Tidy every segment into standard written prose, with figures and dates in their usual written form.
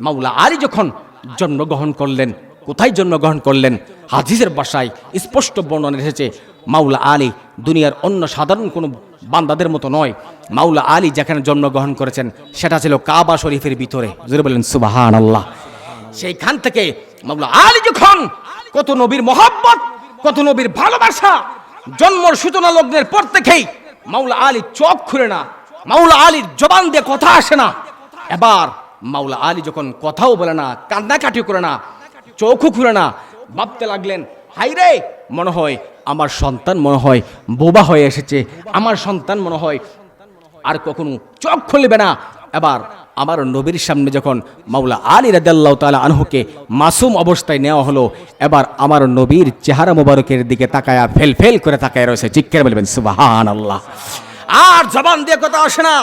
মাওলা আলী যখন জন্মগ্রহণ করলেন, কোথায় জন্মগ্রহণ করলেন? হাদিসের ভাষায় স্পষ্ট বর্ণনা এসেছে, মাওলা আলী দুনিয়ার অন্য সাধারণ কোনো বান্দাদের মতো নয়। মাওলা আলী যেখানে জন্মগ্রহণ করেছেন সেটা ছিল কাবা শরীফের ভিতরে। জোরে বলেন সুবহানাল্লাহ। সেইখান থেকে মাওলা আলী যখন, কত নবীর মহব্বত, কত নবীর ভালোবাসা, জন্মর সূচনা লগ্নের পর থেকেই মাওলা আলী চোখ খুলে না, মাওলা আলীর জবান দিয়ে কথা আসে না। এবার মাওলা আলী যখন কথাও বলে না, কান্নাকাটি করে না, চোখও খুলে না, ভাবতে লাগলেন, হাই রে, মনে হয় আমার সন্তান মনে হয় বোবা হয়ে এসেছে, আমার সন্তান মনে হয় আর কখনো চোখ খুলবে না। এবার আমার নবীর সামনে যখন মাওলা আলী রাদিয়াল্লাহু তাআলা আনহুকে মাসুম অবস্থায় নেওয়া হলো, এবার আমার নবীর চেহারা মোবারকের দিকে তাকায়া ফেল ফেল করে তাকায় রয়েছে। চিৎকার বলবেন সুবহানাল্লাহ। আর জবান দিয়ে কথা আসে না।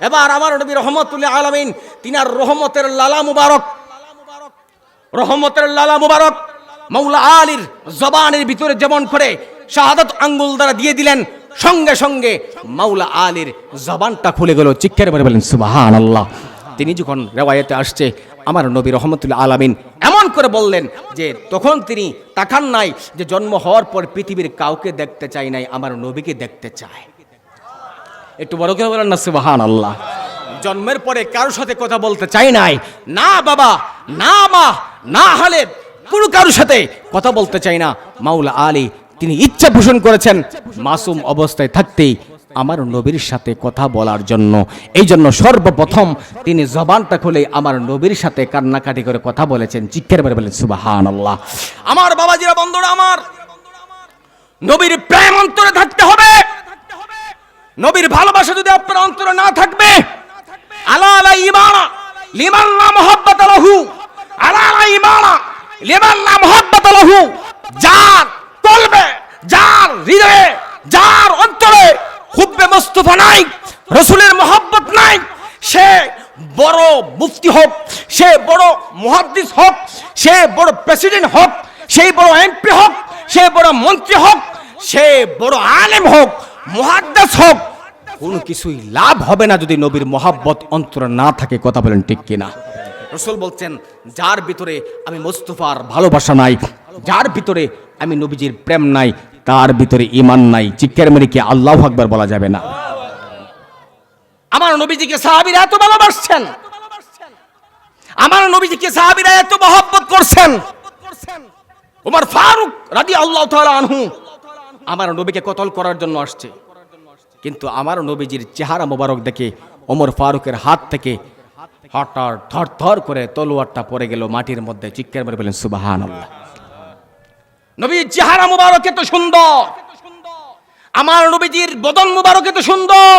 এবার আমার নবী রহমতুল্লাহ আলামিন, তিনার রহমতের লালা মুবারক, রহমতের লালা মুবারক মাওলা আলীর জবানের ভিতরে যেমন করে শাহাদাত আঙ্গুল দ্বারা দিয়ে দিলেন, সঙ্গে সঙ্গে মাওলা আলীর জবানটা খুলে গেল। চিৎকার করে বলেন সুবহানাল্লাহ। তিনি যখন রিওয়ায়াতে আসছে, আমার নবী রহমতুল্লাহ আলামিন এমন করে বললেন যে তখন তিনি তাকান নাই যে জন্ম হওয়ার পর পৃথিবীর কাউকে দেখতে চাই নাই, আমার নবীকে দেখতে চায়। একটু বড় করে বলেন না সুবহানাল্লাহ। জন্মের পরে কারোর সাথে কথা বলতে চাই নাই, না বাবা, না মা, না হালেদ, কোনো কারোর সাথে কথা বলতে চাই না। মাওলা আলী তিনি ইচ্ছা পোষণ করেছেন মাসুম অবস্থায় থাকতেই আমার নবীর সাথে কথা বলার জন্য। এই জন্য সর্বপ্রথম তিনি জবানটা খুলে আমার নবীর সাথে কান্নাকাটি করে কথা বলেছেন। চিৎকার করে বলেন সুবহানাল্লাহ। আমার বাবাজিরা, বন্ধুরা আমার, নবীর প্রেম অন্তরে থাকতে হবে। নবীর ভালোবাসা যদি আপনার অন্তরে না থাকবে, আলা লা ঈমানা লিমান লা মুহাব্বাতা লাহু, আলা লা ঈমানা লিমান লা মুহাব্বাতা লাহু, যার কলবে, যার হৃদয়ে, যার অন্তরে হুব্বে মুস্তাফা নাই, রাসূলের মহব্বত নাই, সে বড় মুফতি হোক, সে বড় মুহাদ্দিস হোক, সে বড় প্রেসিডেন্ট হোক, সেই বড় এমপি হোক, সে বড় মন্ত্রী হোক, সে বড় আলেম হোক, মুহাদ্দিস হোক, কোনো কিছুই লাভ হবে না যদি নবীর মহব্বত অন্তরে না থাকে। কথা বলেন ঠিক কিনা? রাসূল বলছেন, যার ভিতরে আমি মুস্তাফার ভালোবাসা নাই, যার ভিতরে আমি নবীজির প্রেম নাই, তার ভিতরে ঈমান নাই। চিৎকার মেরে কি আল্লাহু আকবার বলা যাবে না? আমার নবীজিকে সাহাবীরা এত ভালোবাসছেন, আমার নবীজিকে সাহাবীরা এত মহব্বত করছেন। ওমর ফারুক রাদিয়াল্লাহু তাআলা আনহু আমার নবীকে কতল করার জন্য আসছে, কিন্তু আমার নবীজির চেহারা মোবারক দেখে ওমর ফারুকের হাত থেকে হঠাৎ থরথর করে তলোয়ারটা পড়ে গেল মাটির মধ্যে। চিৎকার করে বলেন সুবহানাল্লাহ। নবীর চেহারা মোবারক এত সুন্দর, আমার নবীজির বদন মোবারক এত সুন্দর,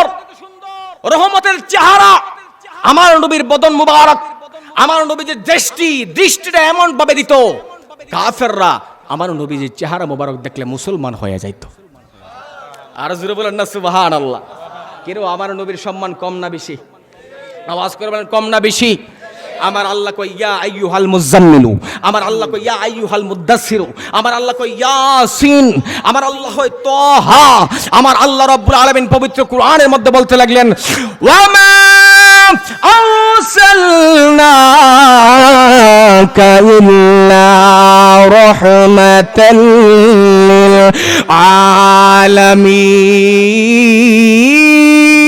রহমতের চেহারা, আমার নবীর বদন মোবারক, আমার নবীজির দৃষ্টিটা এমন ভাবে দিত, কাফেররা আমার নবীজির চেহারা মোবারক দেখলে মুসলমান হয়ে যাইত। আর জোরে বলেন না সুবহানাল্লাহ। কেন আমার নবীর সম্মান কম না বেশি? আওয়াজ করে বলেন, কম না বেশি? আমার আল্লাহ কই ইয়া আইয়ুহাল মুজাম্মিলু, আমার আল্লাহ কই ইয়া আইয়ুহাল মুদ্দাসসিরু, আমার আল্লাহ কই ইয়াসিন, আমার আল্লাহ কই তাহা। আমার আল্লাহ রাব্বুল আলামিন পবিত্র কোরআনের মধ্যে বলতে লাগলেন, ওয়া মা আরসালনাকা ইল্লা রাহমাতাল লিল আলামিন। 'Alamin.